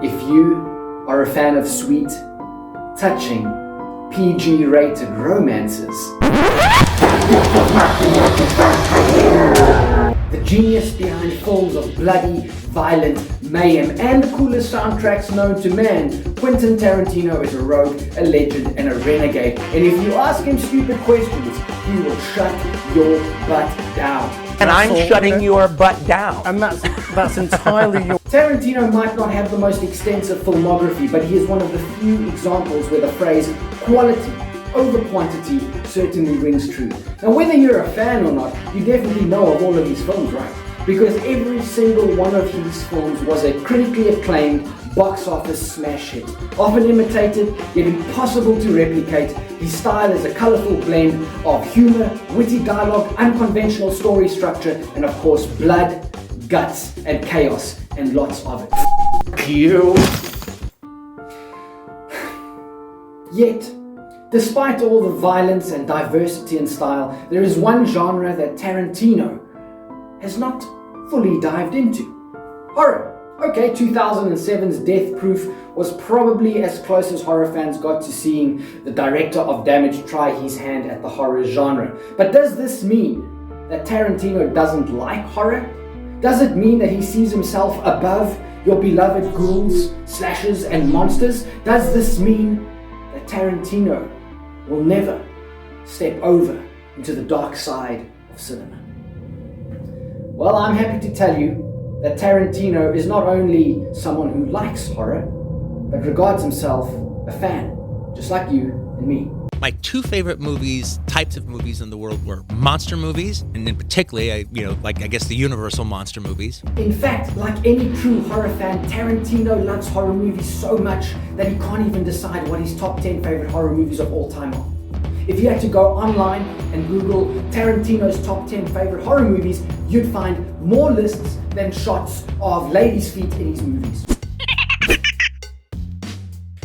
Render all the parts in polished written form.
If you are a fan of sweet, touching, PG-rated romances, the genius behind films of bloody, violent, mayhem, and the coolest soundtracks known to man, Quentin Tarantino is a rogue, a legend, and a renegade. And if you ask him stupid questions, he will shut your butt down. And I'm shutting your butt down. And that's entirely your... Tarantino might not have the most extensive filmography, but he is one of the few examples where the phrase quality over quantity certainly rings true. Now, whether you're a fan or not, you definitely know of all of his films, right? Because every single one of his films was a critically acclaimed box office smash hit. Often imitated, yet impossible to replicate, his style is a colourful blend of humour, witty dialogue, unconventional story structure, and of course blood, guts, and chaos, and lots of it. Cue. Yet, despite all the violence and diversity in style, there is one genre that Tarantino has not fully dived into. Horror. Okay, 2007's Death Proof was probably as close as horror fans got to seeing the director of Damage try his hand at the horror genre. But does this mean that Tarantino doesn't like horror? Does it mean that he sees himself above your beloved ghouls, slashers, and monsters? Does this mean that Tarantino will never step over into the dark side of cinema? Well, I'm happy to tell you that Tarantino is not only someone who likes horror, but regards himself a fan, just like you and me. My two favorite types of movies in the world were monster movies, and then particularly, I guess the Universal monster movies. In fact, like any true horror fan, Tarantino loves horror movies so much that he can't even decide what his top 10 favorite horror movies of all time are. If you had to go online and Google Tarantino's top 10 favorite horror movies, you'd find more lists than shots of ladies' feet in his movies.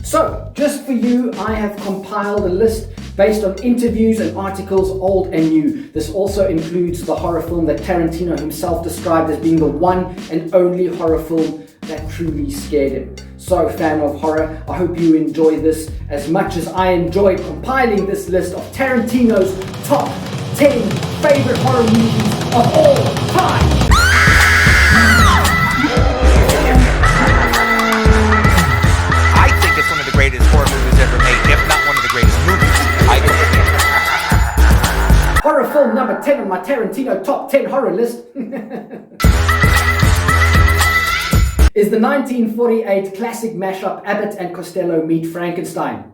So, just for you, I have compiled a list based on interviews and articles, old and new. This also includes the horror film that Tarantino himself described as being the one and only horror film that truly scared him. So, fan of horror, I hope you enjoy this as much as I enjoyed compiling this list of Tarantino's top 10 favorite horror movies of all time. I think it's one of the greatest horror movies ever made, if not one of the greatest movies. Horror film number 10 on my Tarantino top 10 horror list is the 1948 classic mashup Abbott and Costello Meet Frankenstein.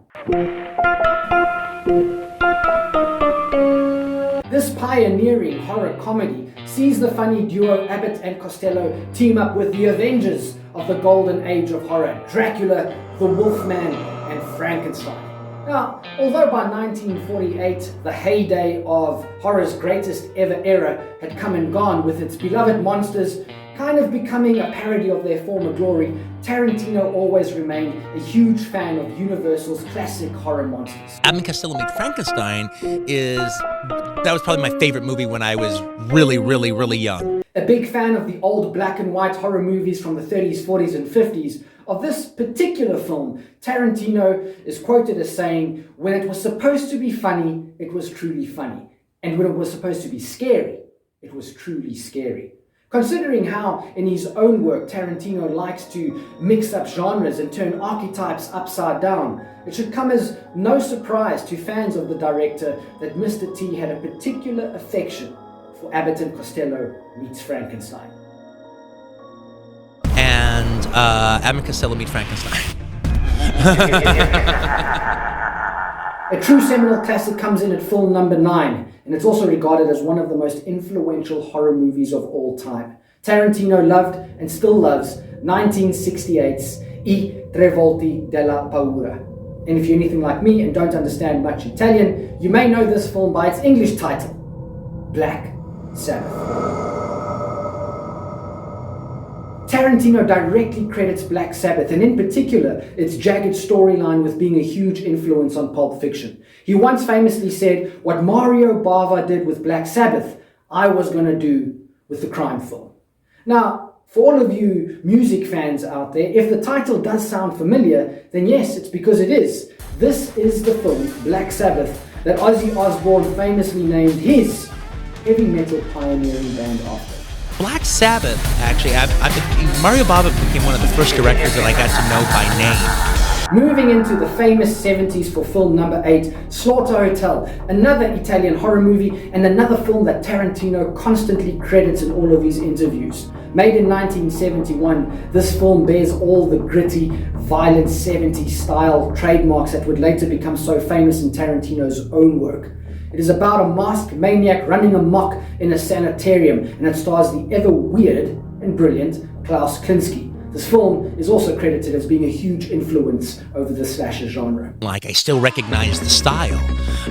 This pioneering horror comedy sees the funny duo Abbott and Costello team up with the Avengers of the golden age of horror, Dracula, the Wolfman, and Frankenstein. Now, although by 1948 the heyday of horror's greatest ever era had come and gone with its beloved monsters kind of becoming a parody of their former glory, Tarantino always remained a huge fan of Universal's classic horror monsters. Abbott and Costello Meet Frankenstein that was probably my favorite movie when I was really, really, really young. A big fan of the old black and white horror movies from the 30s, 40s, and 50s, of this particular film, Tarantino is quoted as saying, "When it was supposed to be funny, it was truly funny. And when it was supposed to be scary, it was truly scary." Considering how, in his own work, Tarantino likes to mix up genres and turn archetypes upside down, it should come as no surprise to fans of the director that Mr. T had a particular affection for Abbott and Costello Meets Frankenstein. And Abbott and Costello Meet Frankenstein. A true seminal classic comes in at film number 9, and it's also regarded as one of the most influential horror movies of all time. Tarantino loved and still loves 1968's I Tre Volti della Paura. And if you're anything like me and don't understand much Italian, you may know this film by its English title, Black Sabbath. Tarantino directly credits Black Sabbath, and in particular, its jagged storyline with being a huge influence on Pulp Fiction. He once famously said, "What Mario Bava did with Black Sabbath, I was going to do with the crime film." Now, For all of you music fans out there, if the title does sound familiar, then yes, it's because it is. This is the film Black Sabbath that Ozzy Osbourne famously named his heavy metal pioneering band after. Black Sabbath, actually, Mario Bava became one of the first directors that I got to know by name. Moving into the famous 70s for film number 8, Slaughter Hotel, another Italian horror movie and another film that Tarantino constantly credits in all of his interviews. Made in 1971, this film bears all the gritty, violent 70s style trademarks that would later become so famous in Tarantino's own work. It is about a masked maniac running amok in a sanitarium, and it stars the ever weird and brilliant Klaus Kinski. This film is also credited as being a huge influence over the slasher genre. Like, I still recognize the style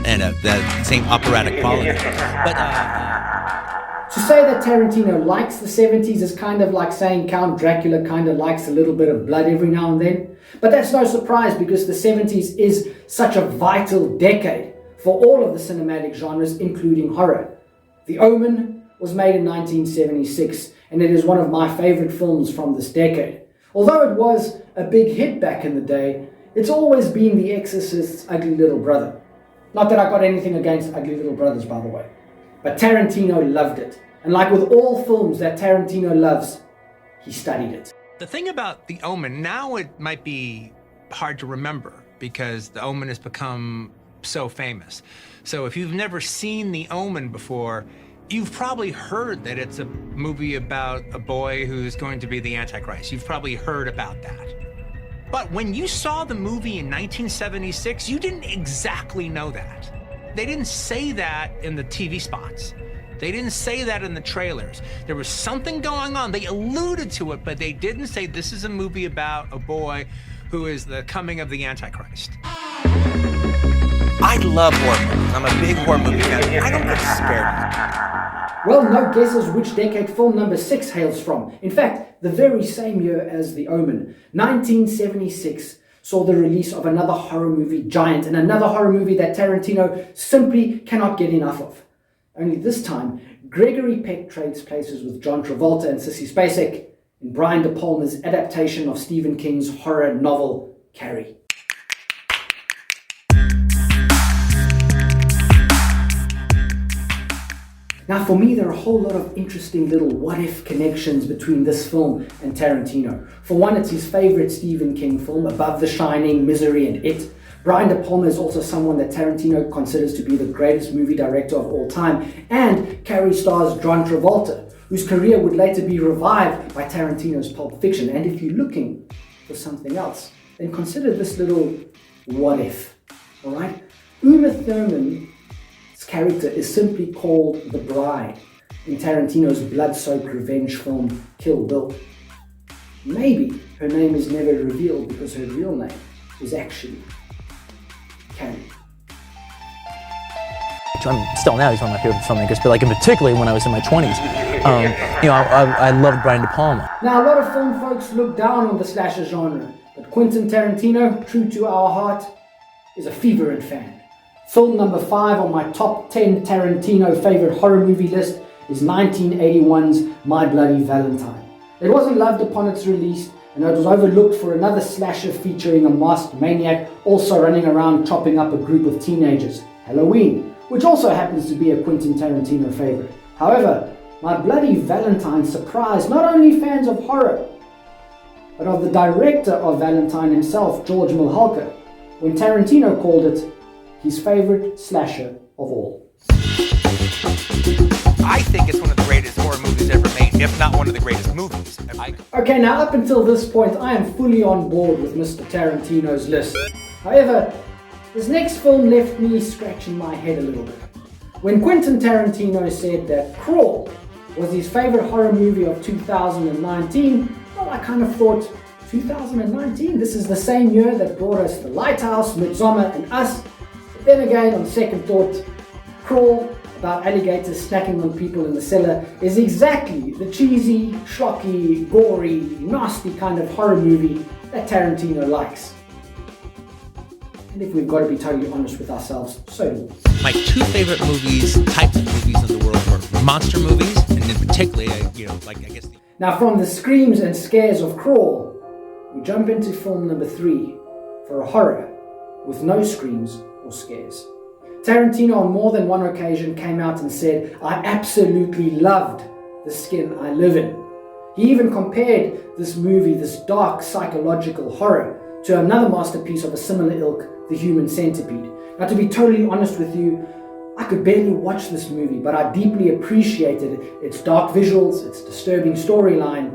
and the same operatic quality. But to say that Tarantino likes the 70s is kind of like saying Count Dracula kind of likes a little bit of blood every now and then. But that's no surprise because the 70s is such a vital decade for all of the cinematic genres, including horror. The Omen was made in 1976, and it is one of my favorite films from this decade. Although it was a big hit back in the day, it's always been The Exorcist's ugly little brother. Not that I got anything against ugly little brothers, by the way. But Tarantino loved it. And like with all films that Tarantino loves, he studied it. the thing about The Omen, now it might be hard to remember because The Omen has become so famous. So if you've never seen The Omen before, you've probably heard that it's a movie about a boy who's going to be the Antichrist. You've probably heard about that. But when you saw the movie in 1976, you didn't exactly know that. They didn't say that in the TV spots. They didn't say that in the trailers. There was something going on. They alluded to it, but they didn't say this is a movie about a boy who is the coming of the Antichrist. I love horror movies. I'm a big horror movie fan. I don't get scared. Well, no guesses which decade film number 6 hails from. In fact, the very same year as The Omen, 1976, saw the release of another horror movie giant and another horror movie that Tarantino simply cannot get enough of. Only this time, Gregory Peck trades places with John Travolta and Sissy Spacek in Brian De Palma's adaptation of Stephen King's horror novel, Carrie. Now, for me, there are a whole lot of interesting little what-if connections between this film and Tarantino. For one, it's his favorite Stephen King film, above The Shining, Misery, and It. Brian De Palma is also someone that Tarantino considers to be the greatest movie director of all time. And Carrie stars John Travolta, whose career would later be revived by Tarantino's Pulp Fiction. And if you're looking for something else, then consider this little what-if. All right? Uma Thurman character is simply called the Bride in Tarantino's blood-soaked revenge film Kill Bill. Maybe her name is never revealed because her real name is actually Carrie. Still now, he's one of my favorite filmmakers, but like in particularly when I was in my 20s, I loved Brian De Palma. Now, a lot of film folks look down on the slasher genre, but Quentin Tarantino, true to our heart, is a fervent fan. Film number 5 on my top 10 Tarantino favorite horror movie list is 1981's My Bloody Valentine. It wasn't loved upon its release, and it was overlooked for another slasher featuring a masked maniac also running around chopping up a group of teenagers, Halloween, which also happens to be a Quentin Tarantino favorite. However, My Bloody Valentine surprised not only fans of horror, but of the director of Valentine himself, George Milhalka, when Tarantino called it his favorite slasher of all. I think it's one of the greatest horror movies ever made, if not one of the greatest movies ever made. Okay, now up until this point, I am fully on board with Mr. Tarantino's list. However, this next film left me scratching my head a little bit. When Quentin Tarantino said that Crawl was his favorite horror movie of 2019, well, I kind of thought, 2019? This is the same year that brought us The Lighthouse, Midsommar, and Us. Then again, on second thought, Crawl, about alligators snacking on people in the cellar, is exactly the cheesy, schlocky, gory, nasty kind of horror movie that Tarantino likes. And if we've got to be totally honest with ourselves, so do we. My two favorite movies, types of movies in the world were monster movies, and in particular, Now, from the screams and scares of Crawl, we jump into film number 3 for a horror with no screams or scares. Tarantino on more than one occasion came out and said, "I absolutely loved the skin I live in." He even compared this movie, this dark psychological horror, to another masterpiece of a similar ilk, The Human Centipede. Now, to be totally honest with you, I could barely watch this movie, but I deeply appreciated its dark visuals, its disturbing storyline,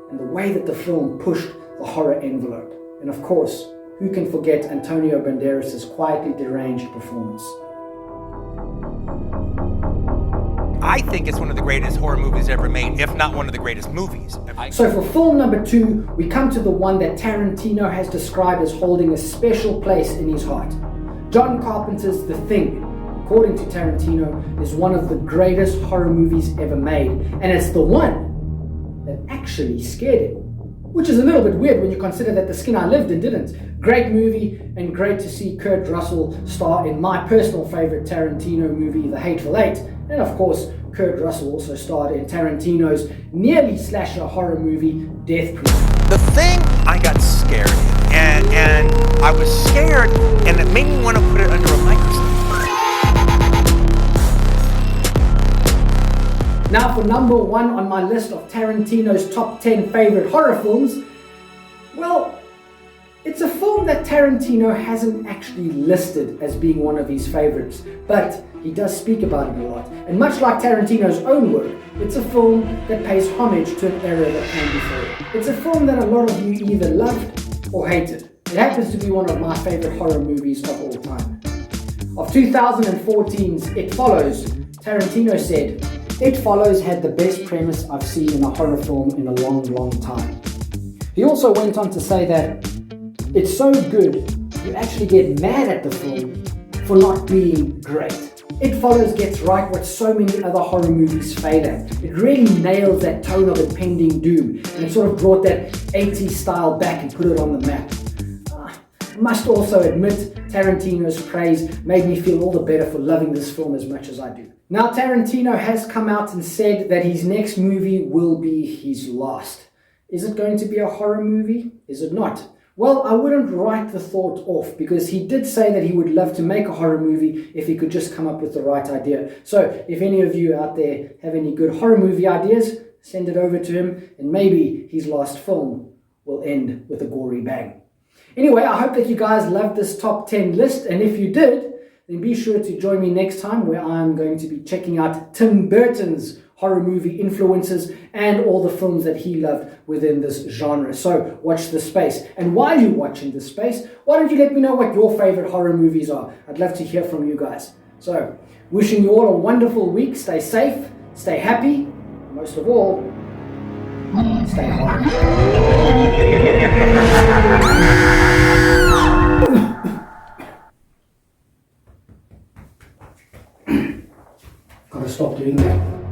and the way that the film pushed the horror envelope. And of course, who can forget Antonio Banderas' quietly deranged performance? I think it's one of the greatest horror movies ever made, if not one of the greatest movies. So for film number 2, we come to the one that Tarantino has described as holding a special place in his heart. John Carpenter's The Thing, according to Tarantino, is one of the greatest horror movies ever made, and it's the one that actually scared him. Which is a little bit weird when you consider that The Skin I Lived In didn't. Great movie, and great to see Kurt Russell star in my personal favorite Tarantino movie, The Hateful Eight. And of course, Kurt Russell also starred in Tarantino's nearly slasher horror movie, Death Proof. The Thing, I got scared, and I was scared, and it made me want to put it under a microscope. Now for number 1 on my list of Tarantino's top 10 favorite horror films, well, it's a film that Tarantino hasn't actually listed as being one of his favorites, but he does speak about it a lot. And much like Tarantino's own work, it's a film that pays homage to an era that came before it. It's a film that a lot of you either loved or hated. It happens to be one of my favorite horror movies of all time. Of 2014's It Follows, Tarantino said, "It Follows had the best premise I've seen in a horror film in a long, long time." He also went on to say that it's so good, you actually get mad at the film for not being great. It Follows gets right what so many other horror movies fail at. It really nails that tone of impending doom, and it sort of brought that 80s style back and put it on the map. I must also admit, Tarantino's praise made me feel all the better for loving this film as much as I do. Now, Tarantino has come out and said that his next movie will be his last. Is it going to be a horror movie? Is it not? Well, I wouldn't write the thought off, because he did say that he would love to make a horror movie if he could just come up with the right idea. So if any of you out there have any good horror movie ideas, send it over to him, and maybe his last film will end with a gory bang. Anyway, I hope that you guys loved this top 10 list, and if you did, then be sure to join me next time, where I'm going to be checking out Tim Burton's horror movie influences and all the films that he loved within this genre. So watch this space. And while you're watching this space, why don't you let me know what your favorite horror movies are? I'd love to hear from you guys. So wishing you all a wonderful week. Stay safe, stay happy, and most of all, stay horror. Gotta stop doing that.